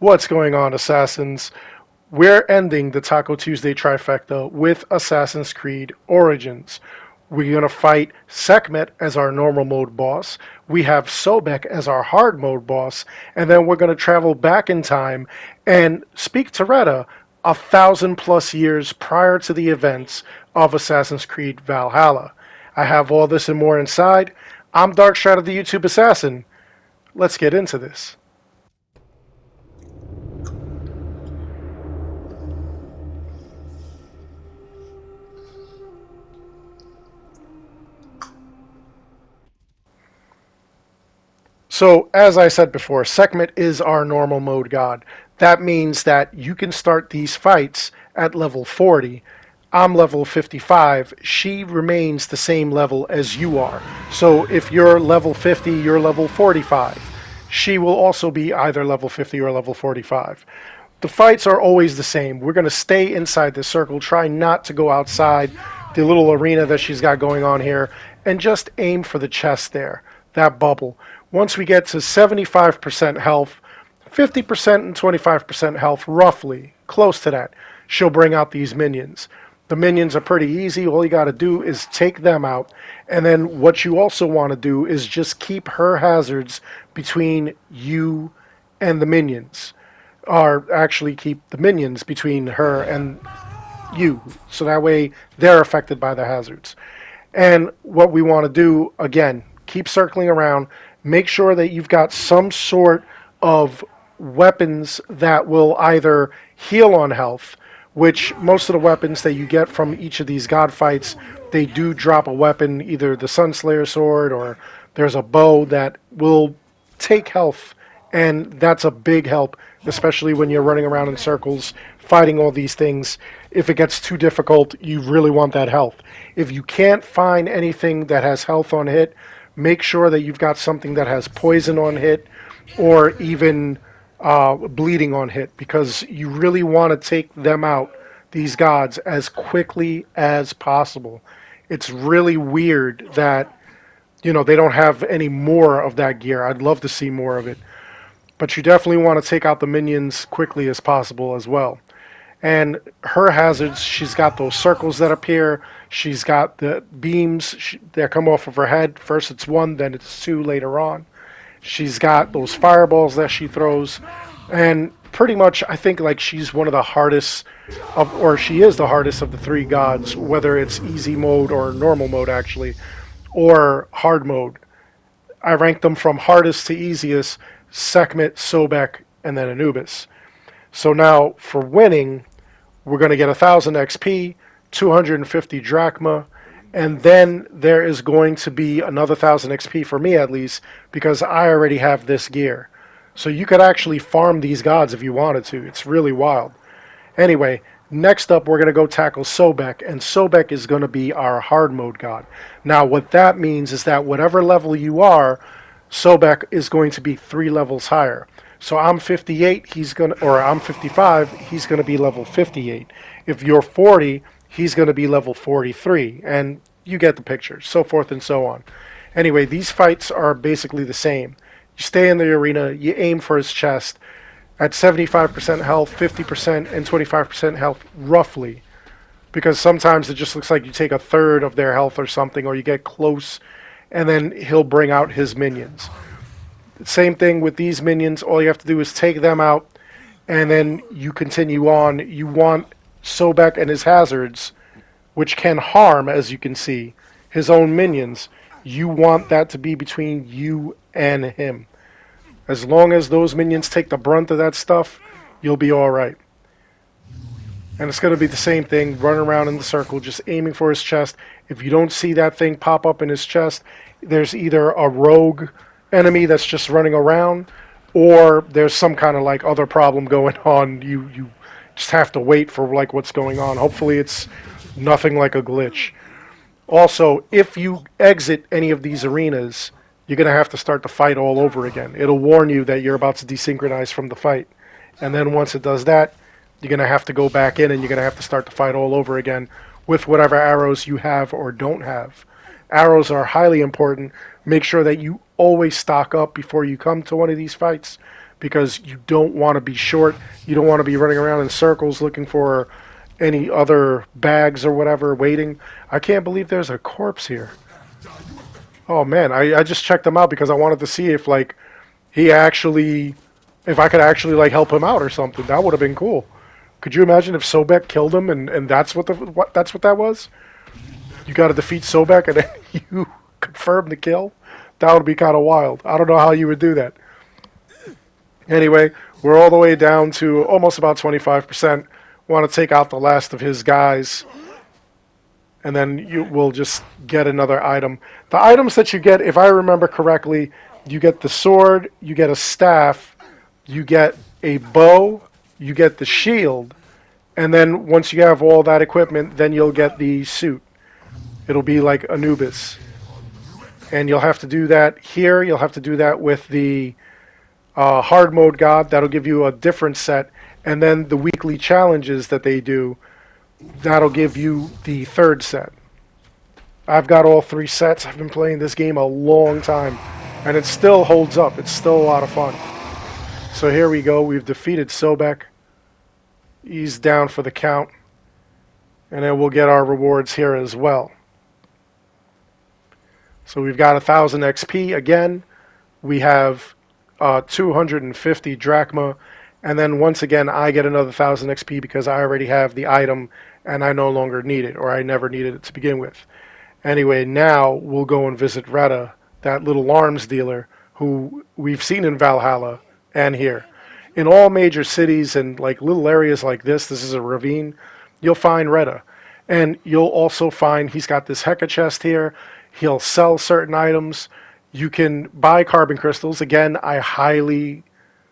What's going on, Assassins? We're ending the Taco Tuesday Trifecta with Assassin's Creed Origins. We're going to fight Sekhmet as our normal mode boss. We have Sobek as our hard mode boss. And then we're going to travel back in time and speak to Reda 1,000+ years prior to the events of Assassin's Creed Valhalla. I have all this and more inside. I'm Darkshot, the YouTube Assassin. Let's get into this. So, as I said before, Sekhmet is our normal mode god. That means that you can start these fights at level 40. I'm level 55. She remains the same level as you are. So, if you're level 50, you're level 45. She will also be either level 50 or level 45. The fights are always the same. We're going to stay inside the circle, try not to go outside the little arena that she's got going on here, and just aim for the chest there, that bubble. Once we get to 75% health, 50% and 25% health, roughly, close to that, she'll bring out these minions. The minions are pretty easy. All you got to do is take them out. And then what you also want to do is just keep her hazards between you and the minions. Or actually keep the minions between her and you. So that way they're affected by the hazards. And what we want to do, again, keep circling around. Make sure that you've got some sort of weapons that will either heal on health, which most of the weapons that you get from each of these god fights, they do drop a weapon, either the Sunslayer sword or there's a bow that will take health, and that's a big help, especially when you're running around in circles fighting all these things. If it gets too difficult, you really want that health. If you can't find anything that has health on hit, make sure that you've got something that has poison on hit or even bleeding on hit, because you really want to take them out, these gods, as quickly as possible. It's really weird that, they don't have any more of that gear. I'd love to see more of it. But you definitely want to take out the minions quickly as possible as well. And her hazards, she's got those circles that appear. She's got the beams that come off of her head. First it's one, then it's two later on. She's got those fireballs that she throws. And pretty much, I think like she's one of the hardest or she is the hardest of the three gods, whether it's easy mode or normal mode actually, or hard mode. I rank them from hardest to easiest: Sekhmet, Sobek, and then Anubis. So now for winning, we're going to get 1,000 XP, 250 drachma, and then there is going to be another 1,000 XP for me at least, because I already have this gear. So you could actually farm these gods if you wanted to. It's really wild. Anyway, next up we're going to go tackle Sobek, and Sobek is going to be our hard mode god. Now what that means is that whatever level you are, Sobek is going to be 3 levels higher. So I'm 58, I'm 55, he's gonna be level 58. If you're 40, he's gonna be level 43, and you get the picture, so forth and so on. Anyway, these fights are basically the same. You stay in the arena, you aim for his chest at 75% health, 50%, and 25% health, roughly. Because sometimes it just looks like you take a third of their health or something, or you get close, and then he'll bring out his minions. Same thing with these minions. All you have to do is take them out, and then you continue on. You want Sobek and his hazards, which can harm, as you can see, his own minions. You want that to be between you and him. As long as those minions take the brunt of that stuff, you'll be alright. And it's going to be the same thing, run around in the circle, just aiming for his chest. If you don't see that thing pop up in his chest, there's either a rogue enemy that's just running around, or there's some kind of like other problem going on. You just have to wait for like what's going on. Hopefully it's nothing like a glitch. Also, if you exit any of these arenas, you're going to have to start the fight all over again. It'll warn you that you're about to desynchronize from the fight. And then once it does that, you're going to have to go back in and you're going to have to start the fight all over again with whatever arrows you have or don't have. Arrows are highly important. Make sure that you always stock up before you come to one of these fights, because you don't want to be short. You don't want to be running around in circles looking for any other bags or whatever waiting. I can't believe there's a corpse here. Oh man, I just checked him out because I wanted to see if like he actually, if I could actually like help him out or something. That would have been cool. Could you imagine if Sobek killed him and that's what that's what that was? You got to defeat Sobek and then you confirm the kill? That would be kind of wild. I don't know how you would do that. Anyway, we're all the way down to almost about 25%. Want to take out the last of his guys. And then you will just get another item. The items that you get, if I remember correctly, you get the sword, you get a staff, you get a bow, you get the shield, and then once you have all that equipment, then you'll get the suit. It'll be like Anubis. And you'll have to do that here. You'll have to do that with the hard mode god. That'll give you a different set. And then the weekly challenges that they do, that'll give you the third set. I've got all 3 sets. I've been playing this game a long time. And it still holds up. It's still a lot of fun. So here we go. We've defeated Sobek. He's down for the count. And then we'll get our rewards here as well. So we've got 1,000 XP again. We have 250 drachma. And then once again, I get another 1,000 XP because I already have the item and I no longer need it, or I never needed it to begin with. Anyway, now we'll go and visit Reda, that little arms dealer who we've seen in Valhalla and here. In all major cities and like little areas like this is a ravine, you'll find Reda. And you'll also find he's got this Heka chest here. He'll sell certain items. You can buy carbon crystals. Again, I highly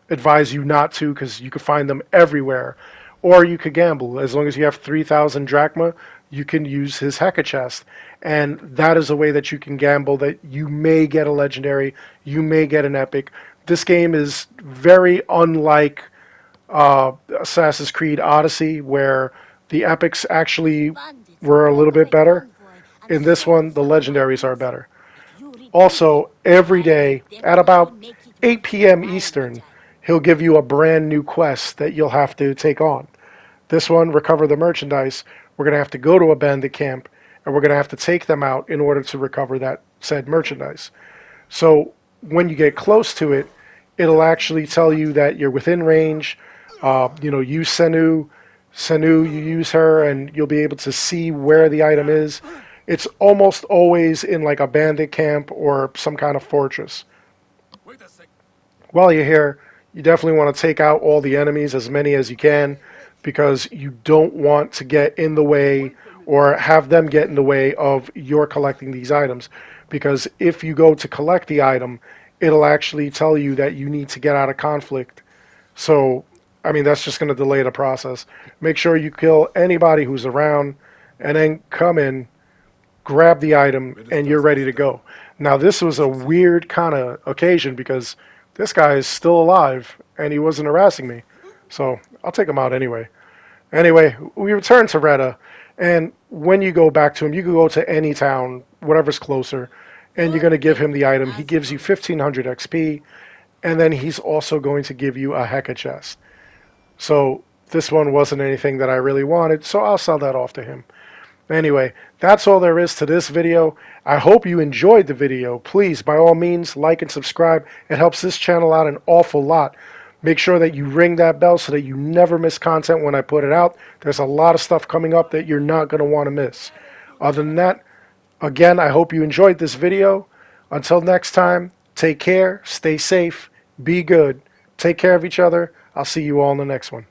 advise you not to because you can find them everywhere. Or you could gamble. As long as you have 3,000 drachma, you can use his Heka chest. And that is a way that you can gamble that you may get a legendary, you may get an epic. This game is very unlike Assassin's Creed Odyssey, where the epics actually were a little bit better. In this one, the legendaries are better. Also, every day at about 8 p.m. Eastern, he'll give you a brand new quest that you'll have to take on. This one, recover the merchandise. We're going to have to go to a bandit camp, and we're going to have to take them out in order to recover that said merchandise. So when you get close to it, it'll actually tell you that you're within range. Use Senu. Senu, you use her, and you'll be able to see where the item is. It's almost always in like a bandit camp or some kind of fortress. While you're here, you definitely want to take out all the enemies, as many as you can, because you don't want to get in the way or have them get in the way of your collecting these items. Because if you go to collect the item, it'll actually tell you that you need to get out of conflict. So, I mean, that's just going to delay the process. Make sure you kill anybody who's around, and then come in, grab the item, and you're ready to go. Now, this was a weird kind of occasion because this guy is still alive, and he wasn't harassing me. So, I'll take him out anyway. Anyway, we return to Reda, and when you go back to him, you can go to any town, whatever's closer, and you're going to give him the item. He gives you 1,500 XP, and then he's also going to give you a Heka chest. So, this one wasn't anything that I really wanted, so I'll sell that off to him. Anyway, that's all there is to this video. I hope you enjoyed the video. Please, by all means, like and subscribe. It helps this channel out an awful lot. Make sure that you ring that bell so that you never miss content when I put it out. There's a lot of stuff coming up that you're not going to want to miss. Other than that, again, I hope you enjoyed this video. Until next time, take care, stay safe, be good, take care of each other. I'll see you all in the next one.